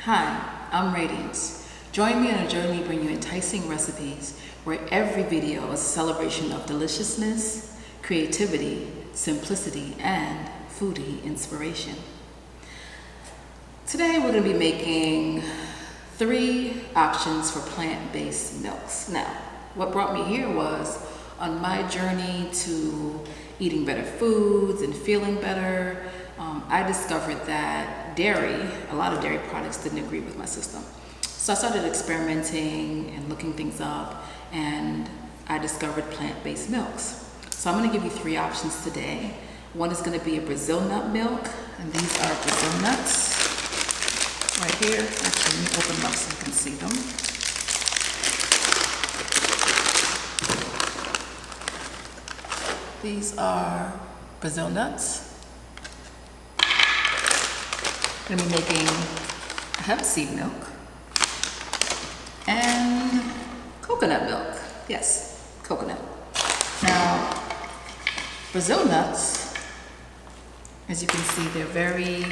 Hi, I'm Radiance. Join me on a journey bringing you enticing recipes where every video is a celebration of deliciousness, creativity, simplicity, and foodie inspiration. Today we're going to be making 3 options for plant-based milks. Now, what brought me here was on my journey to eating better foods and feeling better, I discovered that a lot of dairy products didn't agree with my system. So I started experimenting and looking things up, and I discovered plant-based milks. So I'm going to give you 3 options today. One is going to be a Brazil nut milk, and these are Brazil nuts right here. Actually, let me open them up so you can see them. These are Brazil nuts. I'm going to be making hemp seed milk and coconut milk. Yes, coconut. Now, Brazil nuts, as you can see, they're very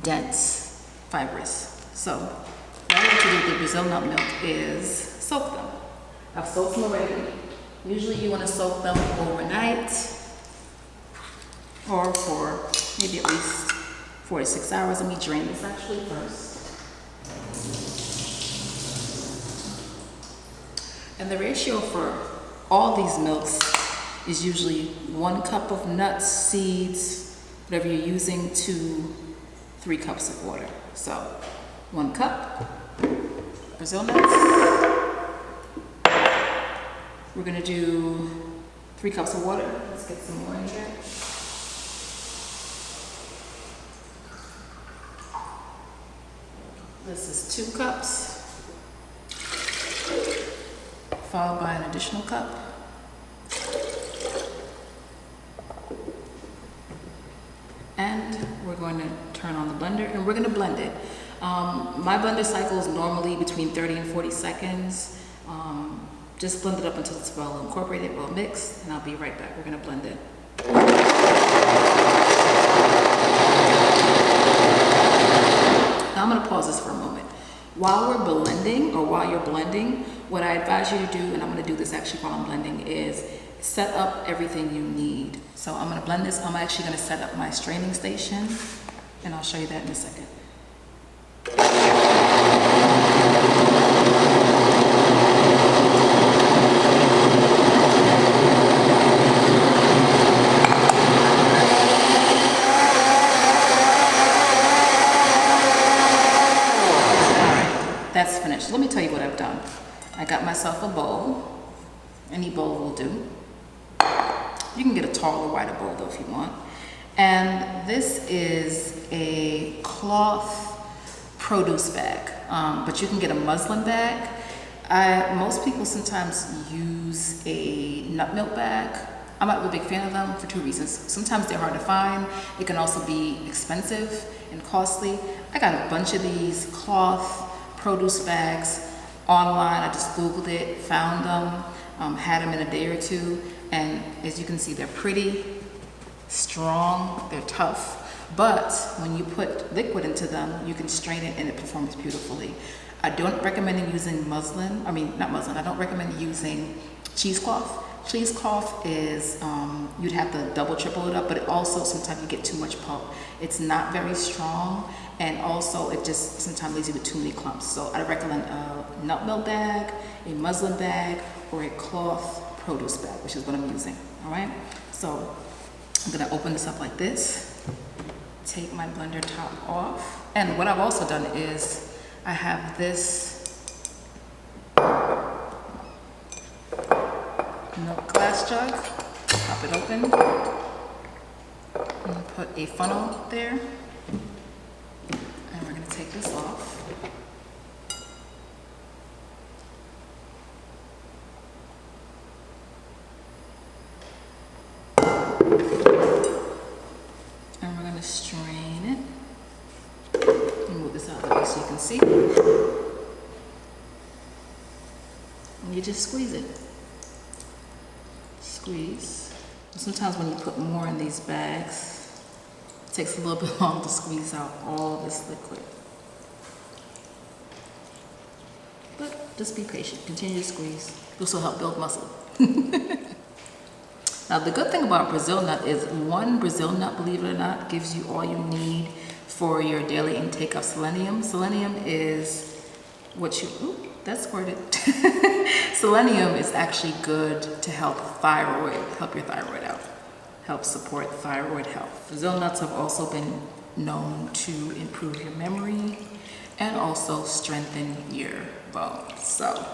dense, fibrous. So what I like to do with the Brazil nut milk is soak them. I've soaked them already. Usually you want to soak them overnight or for maybe at least 4 to 6 hours. Let me drain this actually first. And the ratio for all these milks is usually 1 cup of nuts, seeds, whatever you're using, to 3 cups of water. So 1 cup Brazil nuts. We're gonna do 3 cups of water. Let's get some more in here. This is 2 cups, followed by an additional cup. And we're going to turn on the blender and we're going to blend it. My blender cycle is normally between 30 and 40 seconds. Just blend it up until it's well incorporated, well mixed, and I'll be right back. We're going to blend it. Now I'm going to pause this for a moment. While we're blending, or while you're blending, what I advise you to do, and I'm going to do this actually while I'm blending, is set up everything you need. So I'm going to blend this. I'm actually going to set up my straining station, and I'll show you that in a second. That's finished. Let me tell you what I've done. I got myself a bowl. Any bowl will do. You can get a taller, wider bowl though if you want. And this is a cloth produce bag, but you can get a muslin bag. Most people sometimes use a nut milk bag. I'm not a big fan of them for 2 reasons. Sometimes they're hard to find. It can also be expensive and costly. I got a bunch of these cloth produce bags online. I just Googled it, found them, had them in a day or 2, and as you can see, they're pretty, strong, they're tough, but when you put liquid into them, you can strain it and it performs beautifully. I don't recommend using I don't recommend using cheesecloth. Cheesecloth is, you'd have to double, triple it up, but it also, sometimes you get too much pulp. It's not very strong, and also it just sometimes leaves you with too many clumps. So I recommend a nut milk bag, a muslin bag, or a cloth produce bag, which is what I'm using, all right? So I'm gonna open this up like this, take my blender top off, and what I've also done is I have this milk glass jug, pop it open, and put a funnel there, and we're going to take this off. And we're going to strain it. Move this out of the way so you can see. And you just squeeze it. Squeeze. Sometimes when you put more in these bags, it takes a little bit longer to squeeze out all this liquid. But just be patient, continue to squeeze. This will help build muscle. Now the good thing about Brazil nut is one Brazil nut, believe it or not, gives you all you need for your daily intake of selenium. Selenium is what you, ooh, that squirted. Selenium is actually good to help your thyroid out, help support thyroid health. Brazil nuts have also been known to improve your memory and also strengthen your bones. So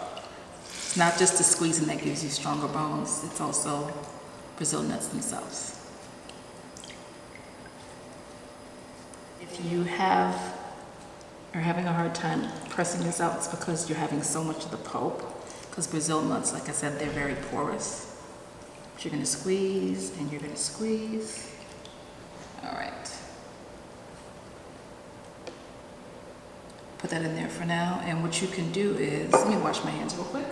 it's not just the squeezing that gives you stronger bones, it's also Brazil nuts themselves. If you are having a hard time pressing this out, it's because you're having so much of the pulp. Because Brazil nuts, like I said, they're very porous. But you're gonna squeeze and you're gonna squeeze. All right. Put that in there for now. And what you can do is, let me wash my hands real quick.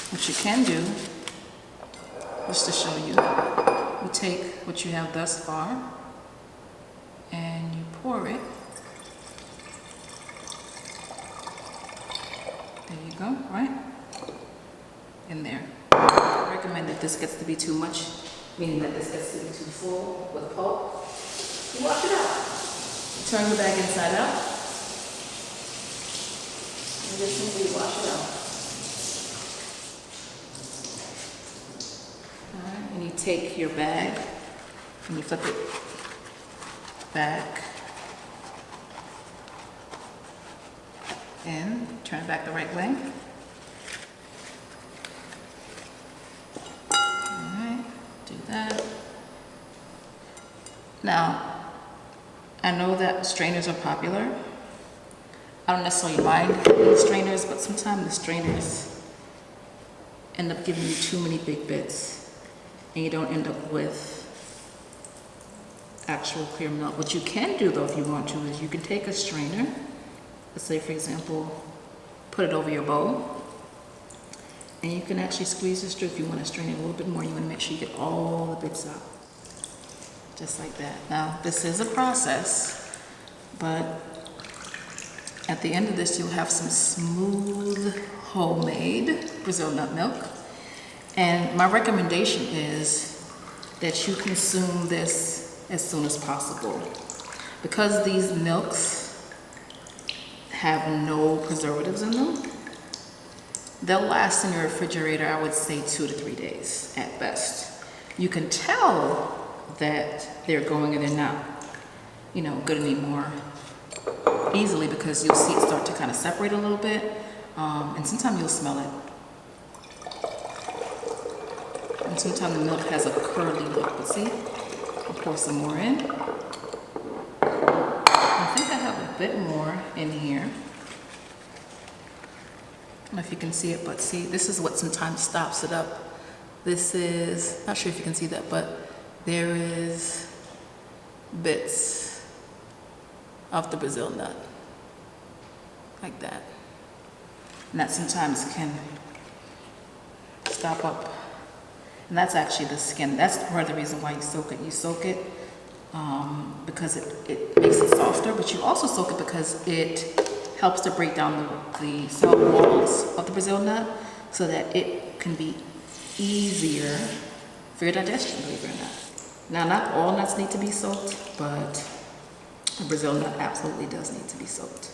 What you can do, just to show you, you take what you have thus far and you pour it. There you go, right? In there. I recommend if this gets to be too much, meaning that this gets to be too full with pulp, you wash it out. Turn the bag inside out. And just simply wash it out. Alright, and you take your bag and you flip it back and turn it back the right way. Alright, do that. Now, I know that strainers are popular. I don't necessarily mind having strainers, but sometimes the strainers end up giving you too many big bits and you don't end up with actual clear milk. What you can do though, if you want to, is you can take a strainer, let's say for example, put it over your bowl, and you can actually squeeze this through. If you want to strain it a little bit more, you want to make sure you get all the bits out. Just like that. Now, this is a process, but at the end of this, you'll have some smooth, homemade Brazil nut milk. And my recommendation is that you consume this as soon as possible. Because these milks have no preservatives in them, they'll last in your refrigerator, I would say 2 to 3 days at best. You can tell that they're going and they're not, good anymore easily because you'll see it start to kind of separate a little bit, and sometimes you'll smell it. And sometimes the milk has a curly look, but see? I'll pour some more in. I think I have a bit more in here. I don't know if you can see it, but see, this is what sometimes stops it up. This is, not sure if you can see that, but there is bits of the Brazil nut, like that. And that sometimes can stop up. And that's actually the skin. That's part of the reason why you soak it. You soak it because it makes it softer, but you also soak it because it helps to break down the cell walls of the Brazil nut so that it can be easier for your digestion, believe it or not. Now, not all nuts need to be soaked, but the Brazil nut absolutely does need to be soaked.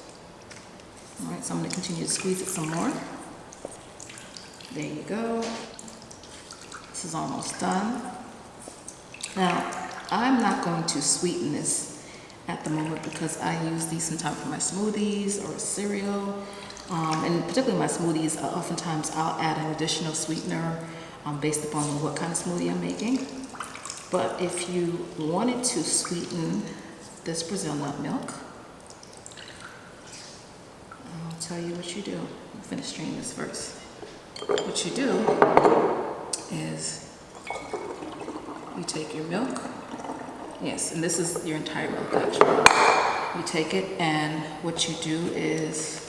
All right, so I'm going to continue to squeeze it some more. There you go. This is almost done. Now, I'm not going to sweeten this at the moment because I use these sometimes for my smoothies or cereal. And particularly my smoothies, oftentimes I'll add an additional sweetener based upon what kind of smoothie I'm making. But if you wanted to sweeten this Brazil nut milk, I'll tell you what you do. I'll finish straining this first. What you do is you take your milk. Yes, and this is your entire milk actually. You take it, and what you do is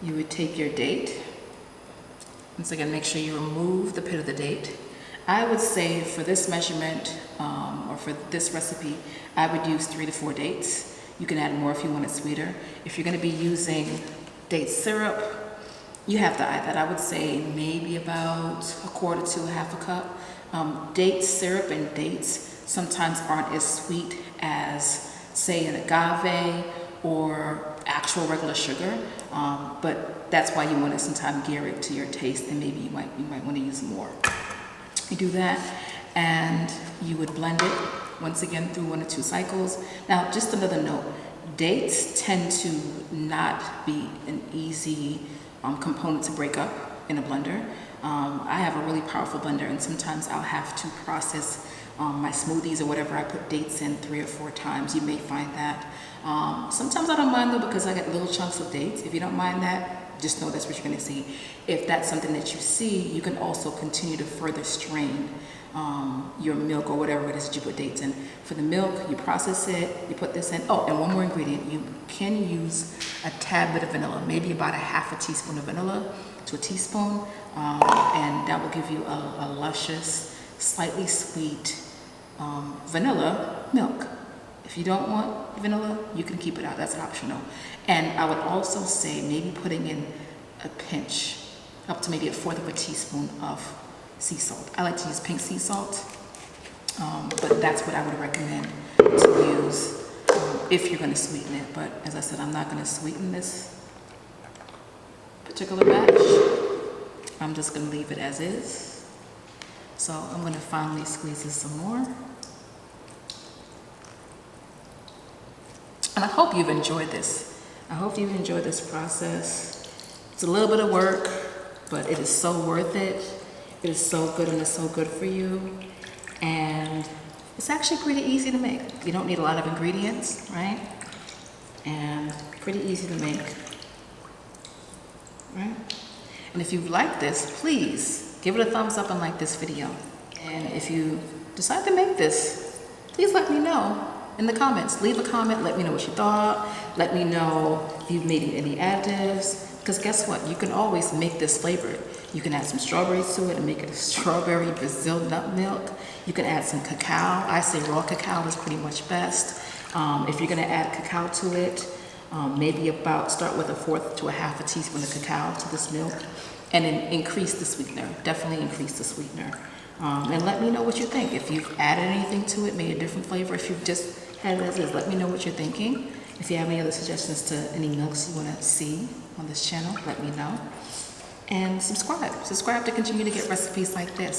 you would take your date. Once again, make sure you remove the pit of the date. I would say for this measurement, or for this recipe, I would use 3 to 4 dates. You can add more if you want it sweeter. If you're going to be using date syrup, you have to add that. I would say maybe about 1/4 to 1/2 cup. Date syrup and dates sometimes aren't as sweet as, say, an agave or actual regular sugar, but that's why you want to sometimes gear it to your taste, and maybe you might want to use more. You do that, and you would blend it once again through 1 or 2 cycles. Now, just another note: dates tend to not be an easy component to break up in a blender. I have a really powerful blender, and sometimes I'll have to process my smoothies or whatever. I put dates in 3 or 4 times. You may find that. Sometimes I don't mind though, because I get little chunks of dates. If you don't mind that, just know that's what you're going to see. If that's something that you see, you can also continue to further strain your milk or whatever it is that you put dates in. For the milk, you process it, you put this in. Oh, and one more ingredient: you can use a tad bit of vanilla, maybe about 1/2 teaspoon of vanilla to a teaspoon, and that will give you a luscious, slightly sweet vanilla milk. If you don't want vanilla, you can keep it out. That's optional. And I would also say maybe putting in a pinch, up to maybe 1/4 teaspoon of sea salt. I like to use pink sea salt, but that's what I would recommend to use if you're going to sweeten it. But as I said, I'm not going to sweeten this particular batch. I'm just going to leave it as is. So I'm going to finally squeeze this some more. And I hope you've enjoyed this. I hope you've enjoyed this process. It's a little bit of work, but it is so worth it. It is so good, and it's so good for you. And it's actually pretty easy to make. You don't need a lot of ingredients, right? And pretty easy to make, right? And if you like this, please give it a thumbs up and like this video. And if you decide to make this, please let me know in the comments. Leave a comment, let me know what you thought. Let me know if you've made any additives. Because guess what? You can always make this flavored. You can add some strawberries to it and make it a strawberry Brazil nut milk. You can add some cacao. I say raw cacao is pretty much best. If you're gonna add cacao to it, maybe start with 1/4 to 1/2 teaspoon of cacao to this milk, and then increase the sweetener. Definitely increase the sweetener. And let me know what you think. If you've added anything to it, made a different flavor, if you've just had it as is, let me know what you're thinking. If you have any other suggestions to any milks you want to see on this channel, let me know. And subscribe. Subscribe to continue to get recipes like this.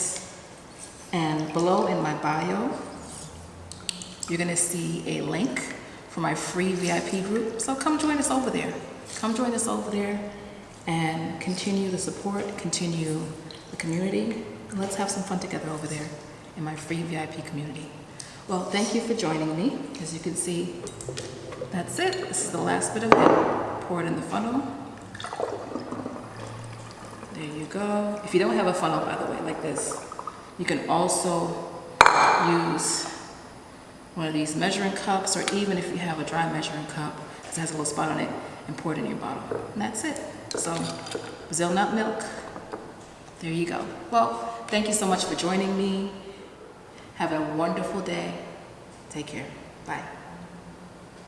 And below in my bio, you're going to see a link for my free VIP group. So come join us over there. Come join us over there and continue the support, continue the community. And let's have some fun together over there in my free VIP community. Well, thank you for joining me. As you can see, that's it. This is the last bit of it. Pour it in the funnel. There you go. If you don't have a funnel, by the way, like this, you can also use one of these measuring cups, or even if you have a dry measuring cup, it has a little spot on it, and pour it in your bottle. And that's it. So, Brazil nut milk. There you go. Well, thank you so much for joining me. Have a wonderful day. Take care. Bye.